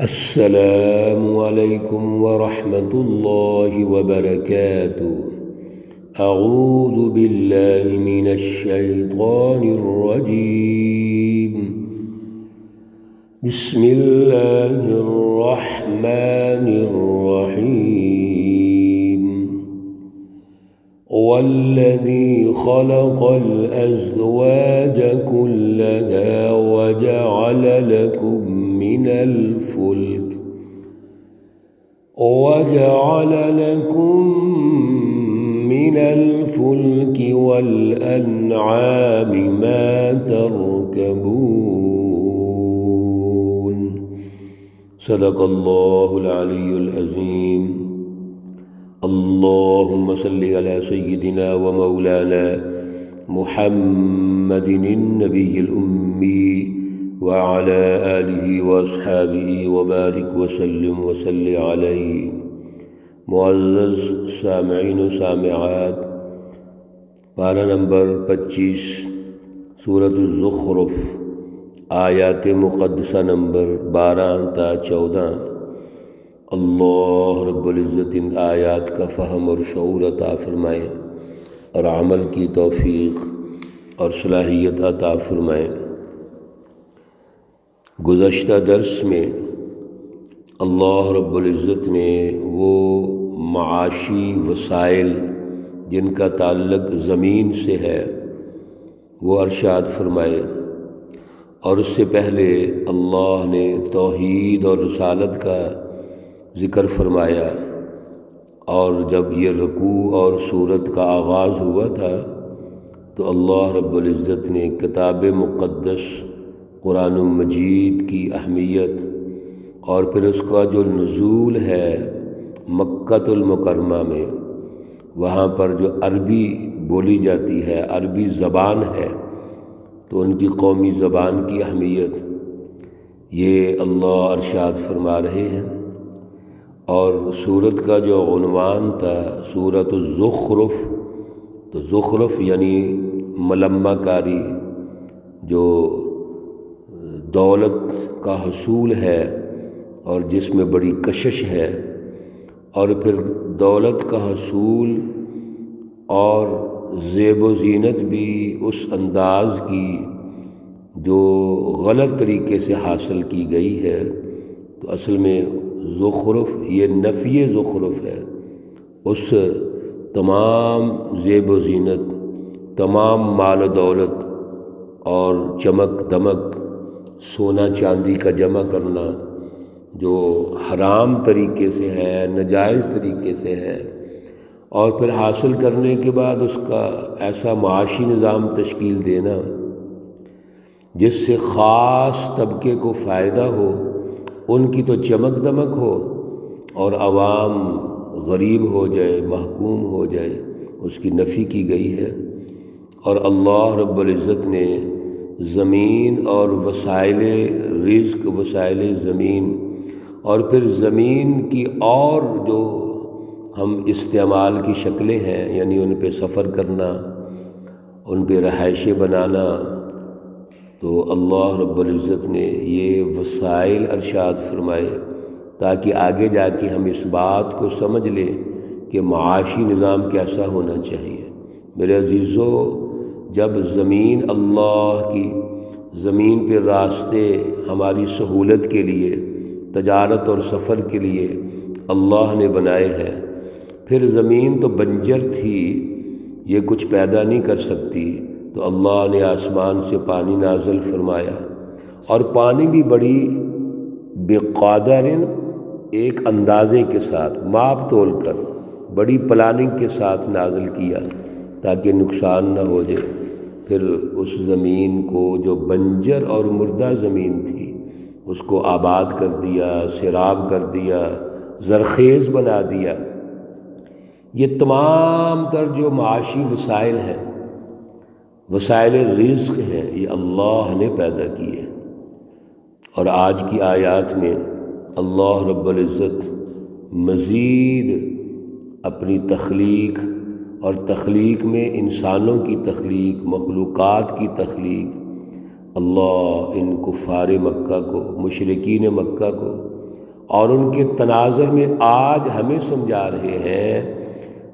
السلام علیکم ورحمۃ اللہ وبرکاتہ۔ اعوذ باللہ من الشیطان الرجیم، بسم اللہ الرحمن الرحیم۔ والذی خلق الازواج كلها وجعل لكم من الفلك والأنعام ما تركبون۔ صدق اللہ العلی العظیم۔ اللہم صلی علی سیدنا و مولانا محمد النبی الأمی وعلى آلہ واصحابہ وبارک وسلم وصلی علیہ۔ معزز سامعین و سامعات، پارہ نمبر 25 سورۃ الزخرف، آیات مقدسہ نمبر 12 تا 14۔ اللہ رب العزت ان آیات کا فہم اور شعور عطا فرمائے اور عمل کی توفیق اور صلاحیت عطا فرمائے۔ گزشتہ درس میں اللہ رب العزت نے وہ معاشی وسائل جن کا تعلق زمین سے ہے وہ ارشاد فرمائے، اور اس سے پہلے اللہ نے توحید اور رسالت کا ذکر فرمایا، اور جب یہ رکوع اور سورت کا آغاز ہوا تھا تو اللہ رب العزت نے کتاب مقدس قرآن مجید کی اہمیت اور پھر اس کا جو نزول ہے مکۃ المکرمہ میں، وہاں پر جو عربی بولی جاتی ہے، عربی زبان ہے، تو ان کی قومی زبان کی اہمیت یہ اللہ ارشاد فرما رہے ہیں۔ اور سورت کا جو عنوان تھا سورۃ الزخرف، تو زخرف یعنی ملمہ کاری، جو دولت کا حصول ہے اور جس میں بڑی کشش ہے، اور پھر دولت کا حصول اور زیب و زینت بھی اس انداز کی جو غلط طریقے سے حاصل کی گئی ہے، تو اصل میں زخرف یہ نفی زخرف ہے۔ اس تمام زیب و زینت، تمام مال و دولت اور چمک دمک، سونا چاندی کا جمع کرنا جو حرام طریقے سے ہے، ناجائز طریقے سے ہے، اور پھر حاصل کرنے کے بعد اس کا ایسا معاشی نظام تشکیل دینا جس سے خاص طبقے کو فائدہ ہو، ان کی تو چمک دمک ہو اور عوام غریب ہو جائے، محکوم ہو جائے، اس کی نفی کی گئی ہے۔ اور اللہ رب العزت نے زمین اور وسائل رزق، وسائل زمین، اور پھر زمین کی اور جو ہم استعمال کی شکلیں ہیں، یعنی ان پہ سفر کرنا، ان پہ رہائشیں بنانا، تو اللہ رب العزت نے یہ وسائل ارشاد فرمائے تاکہ آگے جا کے ہم اس بات کو سمجھ لیں کہ معاشی نظام کیسا ہونا چاہیے۔ میرے عزیزو، جب زمین اللہ کی، زمین پہ راستے ہماری سہولت کے لیے، تجارت اور سفر کے لیے اللہ نے بنائے ہیں، پھر زمین تو بنجر تھی، یہ کچھ پیدا نہیں کر سکتی، تو اللہ نے آسمان سے پانی نازل فرمایا، اور پانی بھی بڑی بقدر، ایک اندازے کے ساتھ، ماپ تول کر، بڑی پلاننگ کے ساتھ نازل کیا تاکہ نقصان نہ ہو جائے۔ پھر اس زمین کو جو بنجر اور مردہ زمین تھی اس کو آباد کر دیا، سیراب کر دیا، زرخیز بنا دیا۔ یہ تمام تر جو معاشی وسائل ہیں، وسائل رزق ہیں، یہ اللہ نے پیدا کیے۔ اور آج کی آیات میں اللہ رب العزت مزید اپنی تخلیق اور تخلیق میں انسانوں کی تخلیق، مخلوقات کی تخلیق، اللہ ان کفار مکہ کو، مشرکین مکہ کو اور ان کے تناظر میں آج ہمیں سمجھا رہے ہیں،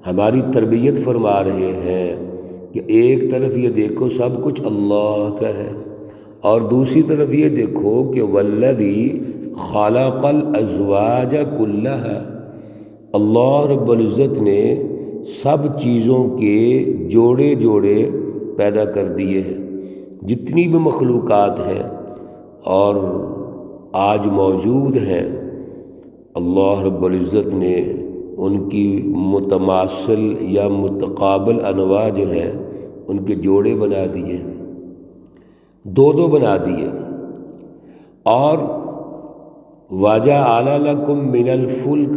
ہماری تربیت فرما رہے ہیں کہ ایک طرف یہ دیکھو سب کچھ اللہ کا ہے، اور دوسری طرف یہ دیکھو کہ والذی خلق الازواج کلھا، اللہ رب العزت نے سب چیزوں کے جوڑے جوڑے پیدا کر دیے ہیں، جتنی بھی مخلوقات ہیں اور آج موجود ہیں، اللہ رب العزت نے ان کی متماثل یا متقابل انواع جو ہیں ان کے جوڑے بنا دیے، دو دو بنا دیے۔ اور وَجَعَلَ لَكُم مِّنَ الْفُلْكِ،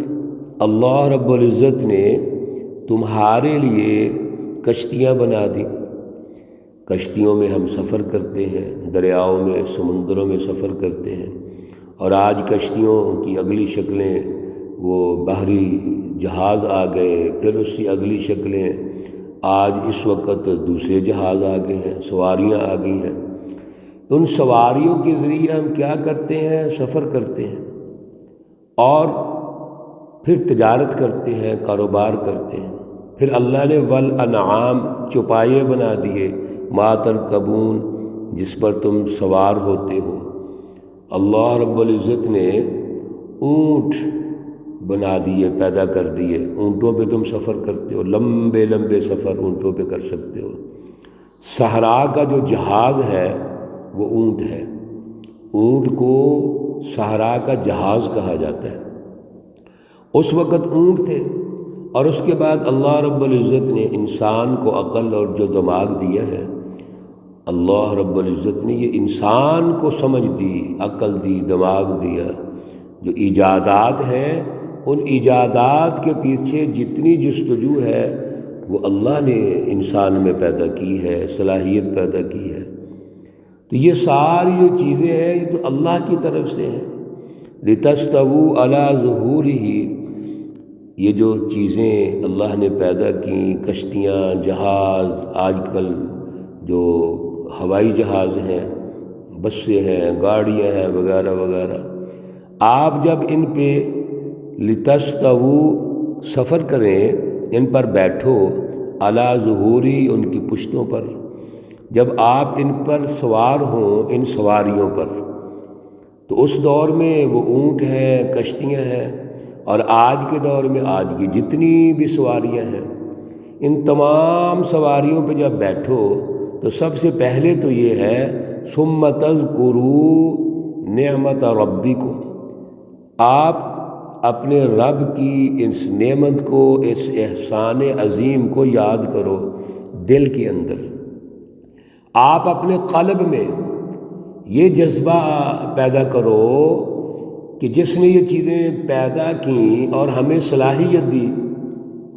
اللہ رب العزت نے تمہارے لیے کشتیاں بنا دی، کشتیوں میں ہم سفر کرتے ہیں، دریاؤں میں، سمندروں میں سفر کرتے ہیں، اور آج کشتیوں کی اگلی شکلیں وہ بحری جہاز آ گئے، پھر اس کی اگلی شکلیں آج اس وقت دوسرے جہاز آ گئے ہیں، سواریاں آ گئی ہیں۔ ان سواریوں کے ذریعے ہم کیا کرتے ہیں؟ سفر کرتے ہیں اور پھر تجارت کرتے ہیں، کاروبار کرتے ہیں۔ پھر اللہ نے والانعام چوپائے بنا دیے، ما ترکبون، جس پر تم سوار ہوتے ہو۔ اللہ رب العزت نے اونٹ بنا دیے، پیدا کر دیے، اونٹوں پہ تم سفر کرتے ہو، لمبے لمبے سفر اونٹوں پہ کر سکتے ہو۔ صحرا کا جو جہاز ہے وہ اونٹ ہے، اونٹ کو صحرا کا جہاز کہا جاتا ہے۔ اس وقت اونٹ تھے، اور اس کے بعد اللہ رب العزت نے انسان کو عقل اور جو دماغ دیا ہے، اللہ رب العزت نے یہ انسان کو سمجھ دی، عقل دی، دماغ دیا۔ جو ایجادات ہیں ان ایجادات کے پیچھے جتنی جستجو ہے وہ اللہ نے انسان میں پیدا کی ہے، صلاحیت پیدا کی ہے۔ تو یہ ساری جو چیزیں ہیں یہ تو اللہ کی طرف سے ہیں۔ لِتَسْتَوُوا عَلَىٰ ظُهُورِهِ، یہ جو چیزیں اللہ نے پیدا کی، کشتیاں، جہاز، آج کل جو ہوائی جہاز ہیں، بسیں ہیں، گاڑیاں ہیں، وغیرہ وغیرہ، آپ جب ان پہ لِتَسْتَوُوا سفر کریں، ان پر بیٹھو، عَلَىٰ ظُهُورِهِ ان کی پشتوں پر، جب آپ ان پر سوار ہوں، ان سواریوں پر، تو اس دور میں وہ اونٹ ہیں، کشتیاں ہیں، اور آج کے دور میں آج کی جتنی بھی سواریاں ہیں، ان تمام سواریوں پہ جب بیٹھو تو سب سے پہلے تو یہ ہے ثُمَّ تَذْكُرُوا نِعْمَةَ رَبِّكُمْ، آپ اپنے رب کی اس نعمت کو، اس احسان عظیم کو یاد کرو دل کے اندر۔ آپ اپنے قلب میں یہ جذبہ پیدا کرو کہ جس نے یہ چیزیں پیدا کیں اور ہمیں صلاحیت دی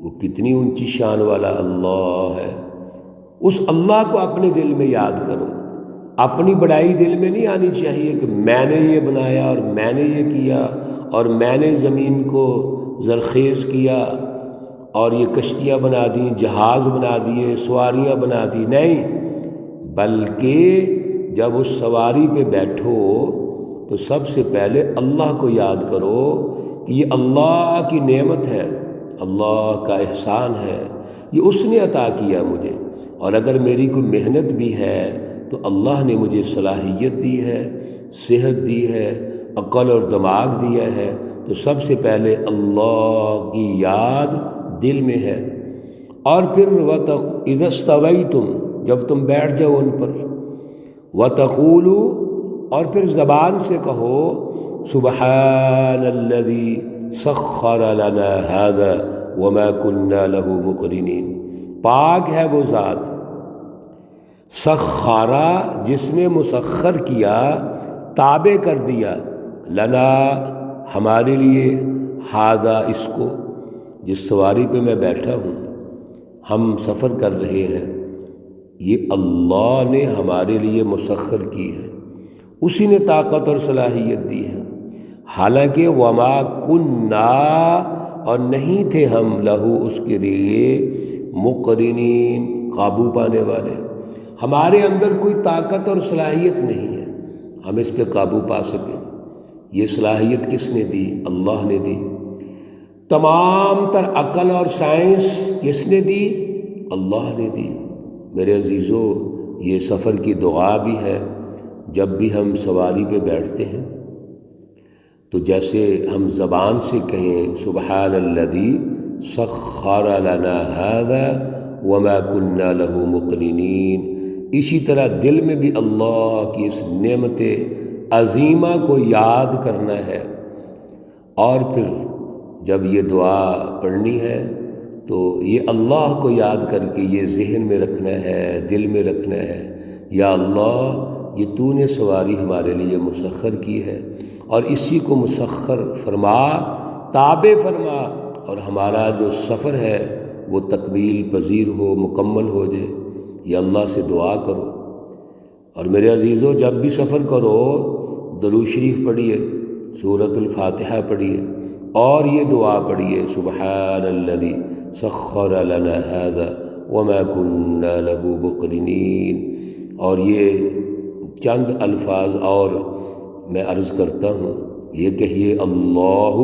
وہ کتنی اونچی شان والا اللہ ہے۔ اس اللہ کو اپنے دل میں یاد کرو۔ اپنی بڑائی دل میں نہیں آنی چاہیے کہ میں نے یہ بنایا اور میں نے یہ کیا اور میں نے زمین کو زرخیز کیا اور یہ کشتیاں بنا دیں، جہاز بنا دیے، سواریاں بنا دی، نہیں، بلکہ جب اس سواری پہ بیٹھو تو سب سے پہلے اللہ کو یاد کرو کہ یہ اللہ کی نعمت ہے، اللہ کا احسان ہے، یہ اس نے عطا کیا مجھے، اور اگر میری کوئی محنت بھی ہے تو اللہ نے مجھے صلاحیت دی ہے، صحت دی ہے، عقل اور دماغ دیا ہے، تو سب سے پہلے اللہ کی یاد دل میں ہے۔ اور پھر اِذَا اسْتَوَيْتُمْ، جب تم بیٹھ جاؤ ان پر، وَتَقُولُوا، اور پھر زبان سے کہو سبحان الذی سخر لنا هذا وما كنا له مقرنین، پاک ہے وہ ذات، سخرا، جس نے مسخر کیا، تابع کر دیا، لنا، ہمارے لیے، ہذا، اس کو، جس سواری پہ میں بیٹھا ہوں، ہم سفر کر رہے ہیں، یہ اللہ نے ہمارے لیے مسخر کی ہے، اسی نے طاقت اور صلاحیت دی ہے۔ حالانکہ وما کننا، اور نہیں تھے ہم، لہو، اس کے لیے، مقرنین، قابو پانے والے، ہمارے اندر کوئی طاقت اور صلاحیت نہیں ہے ہم اس پہ قابو پا سکیں۔ یہ صلاحیت کس نے دی؟ اللہ نے دی۔ تمام تر عقل اور سائنس کس نے دی؟ اللہ نے دی۔ میرے عزیزو، یہ سفر کی دعا بھی ہے۔ جب بھی ہم سواری پہ بیٹھتے ہیں تو جیسے ہم زبان سے کہیں سبحان الذی سخر لنا ھذا وما كنا له مقرنین، اسی طرح دل میں بھی اللہ کی اس نعمت عظیمہ کو یاد کرنا ہے، اور پھر جب یہ دعا پڑھنی ہے تو یہ اللہ کو یاد کر کے یہ ذہن میں رکھنا ہے، دل میں رکھنا ہے، یا اللہ یہ تو نے سواری ہمارے لیے مسخر کی ہے، اور اسی کو مسخر فرما، تابع فرما، اور ہمارا جو سفر ہے وہ تکمیل پذیر ہو، مکمل ہو جائے۔ یہ اللہ سے دعا کرو۔ اور میرے عزیزو، جب بھی سفر کرو درود شریف پڑھیے، سورۃ الفاتحہ پڑھیے، اور یہ دعا پڑھیے سبحان الذی سخر لنا ھذا وما كنا له مقرنین۔ اور یہ چند الفاظ اور میں عرض کرتا ہوں، یہ کہیے اللہ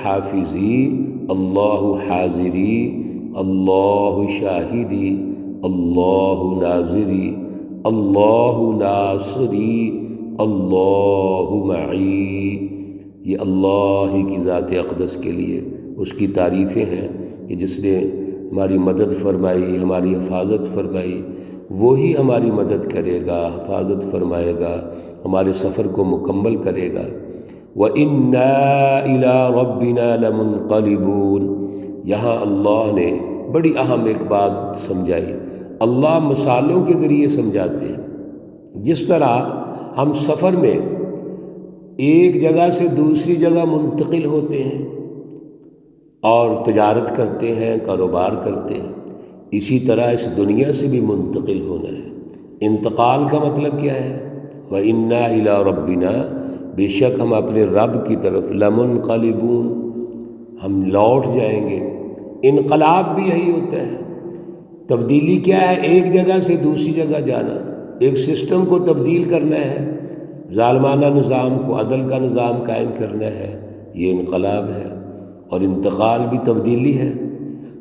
حافظی، اللہ حاضری، اللہ شاہدی، اللہ ناظری، اللہ ناصری، اللہ معی۔ یہ اللہ ہی کی ذات اقدس کے لیے اس کی تعریفیں ہیں کہ جس نے ہماری مدد فرمائی، ہماری حفاظت فرمائی، وہی ہماری مدد کرے گا، حفاظت فرمائے گا، ہمارے سفر کو مکمل کرے گا۔ وَإِنَّا إِلَىٰ رَبِّنَا لَمُنْقَلِبُونَ۔ یہاں اللہ نے بڑی اہم ایک بات سمجھائی۔ اللہ مثالوں کے ذریعے سمجھاتے ہیں۔ جس طرح ہم سفر میں ایک جگہ سے دوسری جگہ منتقل ہوتے ہیں اور تجارت کرتے ہیں، کاروبار کرتے ہیں، اسی طرح اس دنیا سے بھی منتقل ہونا ہے۔ انتقال کا مطلب کیا ہے؟ وَإِنَّا إِلَىٰ رَبِّنَا، بے شک ہم اپنے رب کی طرف لَمُنْقَلِبُونَ، ہم لوٹ جائیں گے۔ انقلاب بھی یہی ہوتا ہے۔ تبدیلی کیا ہے؟ ایک جگہ سے دوسری جگہ جانا، ایک سسٹم کو تبدیل کرنا ہے، ظالمانہ نظام کو عدل کا نظام قائم کرنا ہے، یہ انقلاب ہے۔ اور انتقال بھی تبدیلی ہے۔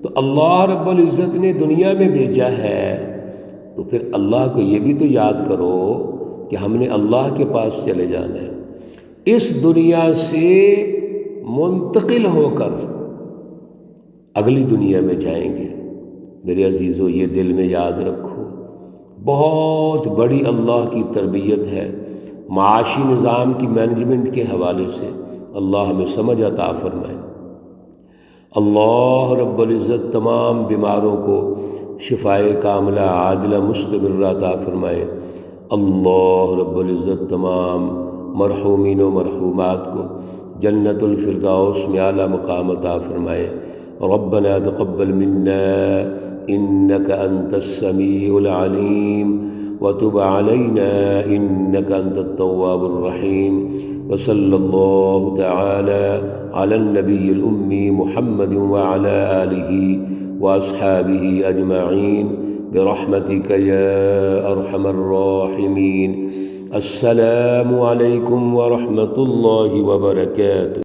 تو اللہ رب العزت نے دنیا میں بھیجا ہے، تو پھر اللہ کو یہ بھی تو یاد کرو کہ ہم نے اللہ کے پاس چلے جانا ہے۔ اس دنیا سے منتقل ہو کر اگلی دنیا میں جائیں گے۔ میرے عزیزو، یہ دل میں یاد رکھو، بہت بڑی اللہ کی تربیت ہے۔ معاشی نظام کی مینجمنٹ کے حوالے سے اللہ ہمیں سمجھ عطا فرمائے۔ اللہ رب العزت تمام بیماروں کو شفائے کاملہ عاجلہ مستمرہ عطا فرمائے۔ اللہ رب العزت تمام مرحومین و مرحومات کو جنت الفردوس میں اعلیٰ مقام عطا فرمائے۔ ربنا تقبل منا انك انت السميع العليم وتب علينا انك انت التواب الرحيم، وصلى الله تعالى على النبي الأمي محمد وعلى آله وأصحابه أجمعين برحمتك يا أرحم الراحمين۔ السلام عليكم ورحمة الله وبركاته۔